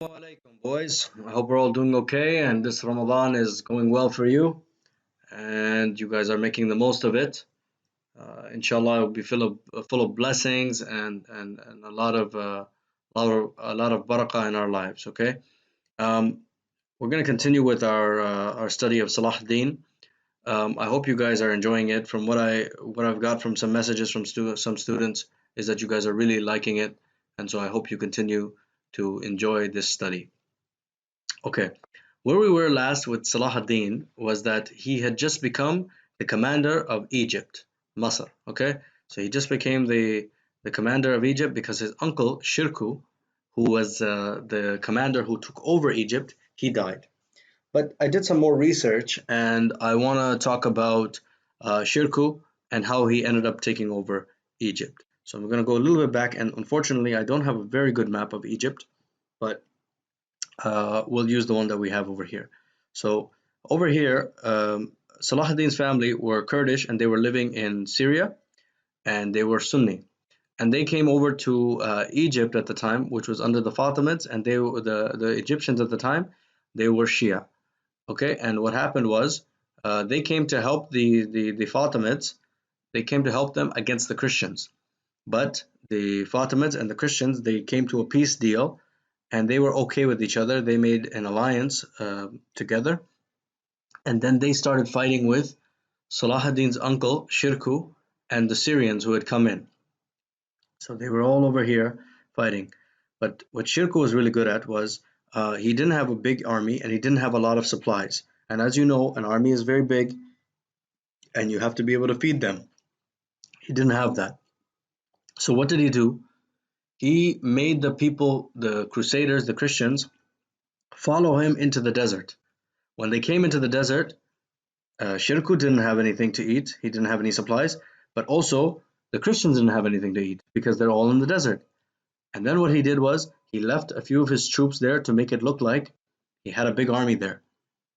Alaikum, boys. I hope we're all doing okay and this Ramadan is going well for you and you guys are making the most of it. Inshallah, it will be full of blessings and a lot of barakah in our lives. Okay. Um, we're going to continue with our study of Salahuddin. I hope you guys are enjoying it. From what I've got from some messages from some students is that you guys are really liking it, and so I hope you continue to enjoy this study. Okay, where we were last with Salah ad-Din was that he had just become the commander of Egypt, Masr. Okay, so he just became the commander of Egypt because his uncle Shirkuh, who was the commander who took over Egypt, he died. But I did some more research and I want to talk about Shirkuh and how he ended up taking over Egypt. So I'm going to go a little bit back, and unfortunately, I don't have a very good map of Egypt, but we'll use the one that we have over here. So over here, Salah ad-Din's family were Kurdish and they were living in Syria and they were Sunni. And they came over to Egypt at the time, which was under the Fatimids, and they were the Egyptians at the time, they were Shia. Okay, and what happened was they came to help the Fatimids. They came to help them against the Christians. But the Fatimids and the Christians, they came to a peace deal and they were okay with each other. They made an alliance together, and then they started fighting with Salah ad-Din's uncle Shirkuh and the Syrians who had come in. So they were all over here fighting. But what Shirkuh was really good at was he didn't have a big army and he didn't have a lot of supplies. And as you know, an army is very big and you have to be able to feed them. He didn't have that. So what did he do? He made the people, the Crusaders, the Christians, follow him into the desert. When they came into the desert, Shirkuh didn't have anything to eat. He didn't have any supplies, but also the Christians didn't have anything to eat because they're all in the desert. And then what he did was he left a few of his troops there to make it look like he had a big army there,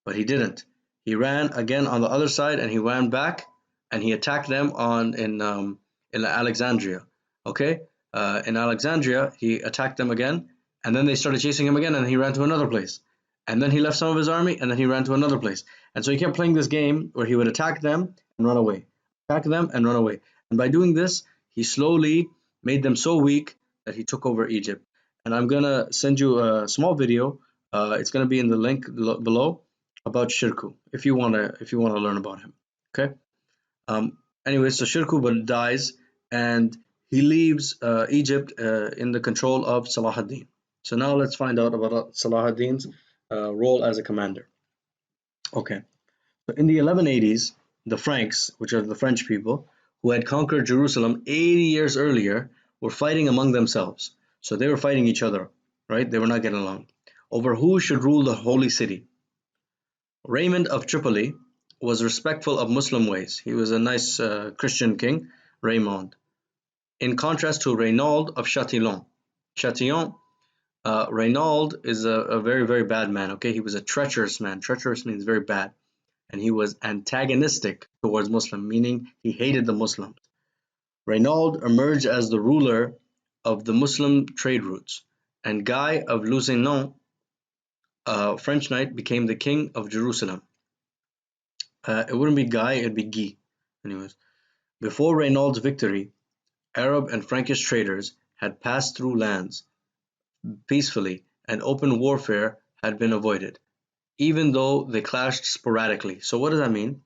but he didn't. He ran again on the other side and he ran back and he attacked them in Alexandria. Okay, in Alexandria he attacked them again, and then they started chasing him again, and he ran to another place. And then he left some of his army, and then he ran to another place. And so he kept playing this game where he would attack them and run away, attack them and run away. And by doing this, he slowly made them so weak that he took over Egypt. And I'm gonna send you a small video. It's gonna be in the link below about Shirkuh if you wanna learn about him. Okay. Anyway, so Shirkuh dies and he leaves Egypt in the control of Salah ad-Din. So now let's find out about Salah ad-Din's role as a commander. Okay, so in the 1180s, the Franks, which are the French people, who had conquered Jerusalem 80 years earlier, were fighting among themselves. So they were fighting each other, right? They were not getting along over who should rule the holy city. Raymond of Tripoli was respectful of Muslim ways. He was a nice Christian king, Raymond, in contrast to Reynaud of Chatillon. Chatillon, Reynaud is a very, very bad man. Okay, he was a treacherous man. Treacherous means very bad, and he was antagonistic towards Muslim, meaning he hated the Muslims. Reynaud emerged as the ruler of the Muslim trade routes, and Guy of Lusignan, a French knight, became the king of Jerusalem. It wouldn't be Guy, it'd be Guy. Anyways, before Reynaud's victory, Arab and Frankish traders had passed through lands peacefully, and open warfare had been avoided, even though they clashed sporadically. So what does that mean?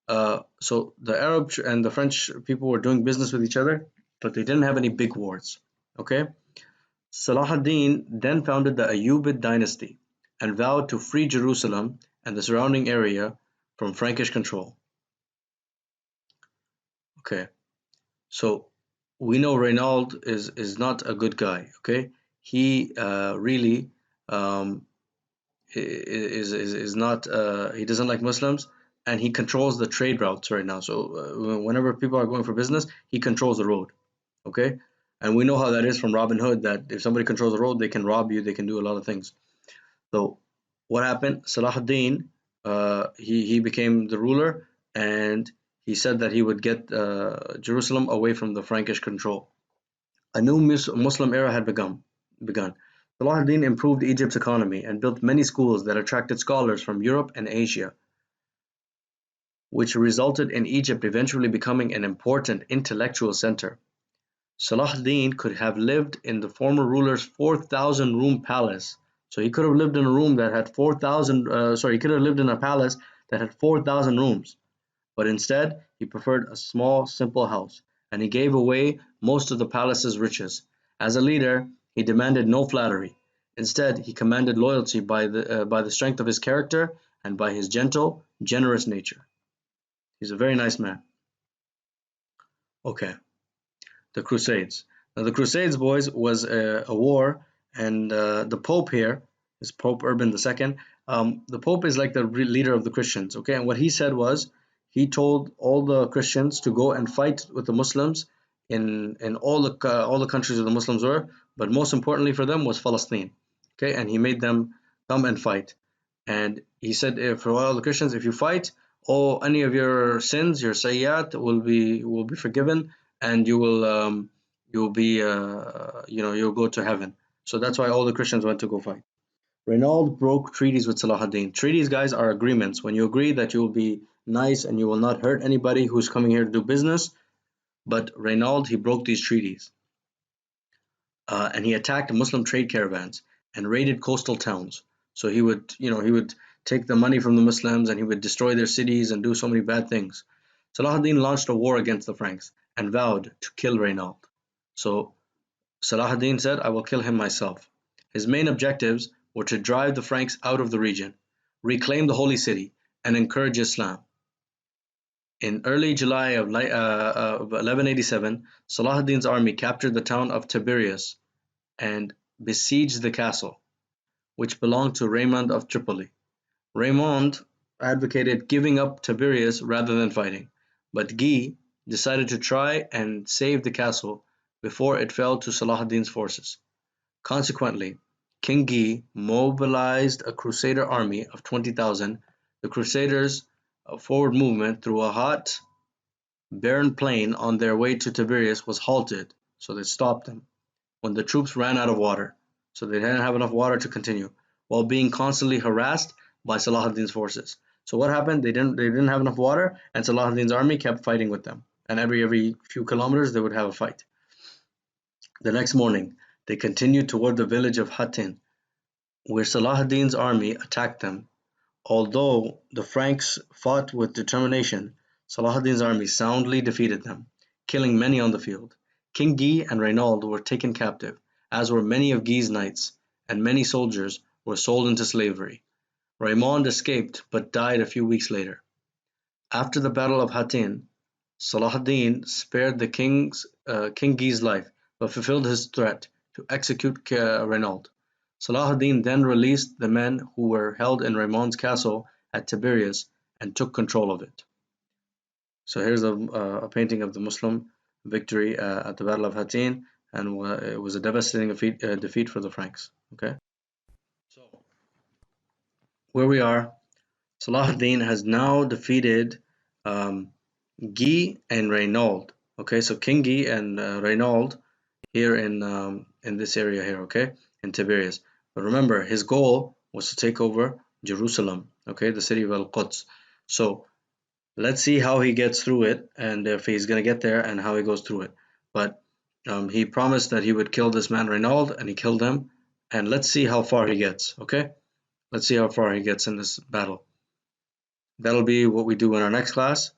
So the Arab and the French people were doing business with each other, but they didn't have any big wars. Okay? Salah ad-Din then founded the Ayyubid dynasty and vowed to free Jerusalem and the surrounding area from Frankish control. Okay, so we know Renaud is not a good guy. Okay, he really is not. He doesn't like Muslims, and he controls the trade routes right now. So whenever people are going for business, he controls the road. Okay, and we know how that is from Robin Hood. That if somebody controls the road, they can rob you. They can do a lot of things. So what happened? Salah ad-Din, he became the ruler, and he said that he would get Jerusalem away from the Frankish control. A new Muslim era had begun. Saladin improved Egypt's economy and built many schools that attracted scholars from Europe and Asia, which resulted in Egypt eventually becoming an important intellectual center. Saladin could have lived in the former ruler's 4,000 room palace. So he could have lived in a room that had 4,000, he could have lived in a palace that had 4,000 rooms. But instead, he preferred a small, simple house, and he gave away most of the palace's riches. As a leader, he demanded no flattery. Instead, he commanded loyalty by the strength of his character and by his gentle, generous nature. He's a very nice man. Okay. The Crusades. Now, the Crusades, boys, was a war, and the Pope here is Pope Urban II. The Pope is like the leader of the Christians, okay? And what he said was he told all the Christians to go and fight with the Muslims in all the countries where the Muslims were, but most importantly for them was Palestine, okay? And he made them come and fight. And he said, for all the Christians, if you fight, all any of your sins, your sayyat, will be forgiven, and you'll go to heaven. So that's why all the Christians went to go fight. Renaud broke treaties with Salahuddin. Treaties, guys, are agreements. When you agree that you will be nice and you will not hurt anybody who's coming here to do business. But Renaud, he broke these treaties. And he attacked Muslim trade caravans and raided coastal towns. So he would take the money from the Muslims and he would destroy their cities and do so many bad things. Salahuddin launched a war against the Franks and vowed to kill Renaud. So Salahuddin said, I will kill him myself. His main objectives were to drive the Franks out of the region, reclaim the holy city, and encourage Islam. In early July of 1187, Salahuddin's army captured the town of Tiberias and besieged the castle, which belonged to Raymond of Tripoli. Raymond advocated giving up Tiberias rather than fighting, but Guy decided to try and save the castle before it fell to Salahuddin's forces. Consequently, King Guy mobilized a crusader army of 20,000. The crusaders' forward movement through a hot, barren plain on their way to Tiberias was halted, so they stopped them when the troops ran out of water, so they didn't have enough water to continue, while being constantly harassed by Salahuddin's forces. So what happened? They didn't have enough water, and Salahuddin's army kept fighting with them. And every few kilometers they would have a fight. The next morning, they continued toward the village of Hattin, where Salahuddin's army attacked them. Although the Franks fought with determination, Salahuddin's army soundly defeated them, killing many on the field. King Guy and Renaud were taken captive, as were many of Guy's knights, and many soldiers were sold into slavery. Raymond escaped but died a few weeks later. After the Battle of Hattin, Salahuddin spared King Guy's life, but fulfilled his threat to execute Renaud. Salahuddin then released the men who were held in Raymond's castle at Tiberias and took control of it. So here's a painting of the Muslim victory at the Battle of Hattin, and it was a devastating defeat for the Franks. Okay, so where we are, Salahuddin has now defeated um, Guy and Renaud. Okay, so King Guy and Renaud here in this area here. Okay, in Tiberias. But remember, his goal was to take over Jerusalem. Okay, the city of Al-Quds. So let's see how he gets through it, and if he's gonna get there, and how he goes through it. But he promised that he would kill this man Renaud, and he killed him. And let's see how far he gets. Okay, let's see how far he gets in this battle. That'll be what we do in our next class.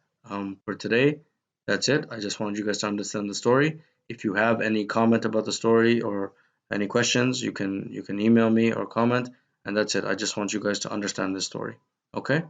For today, that's it. I just wanted you guys to understand the story. If you have any comment about the story or any questions, you can email me or comment, and that's it. I just want you guys to understand this story. Okay?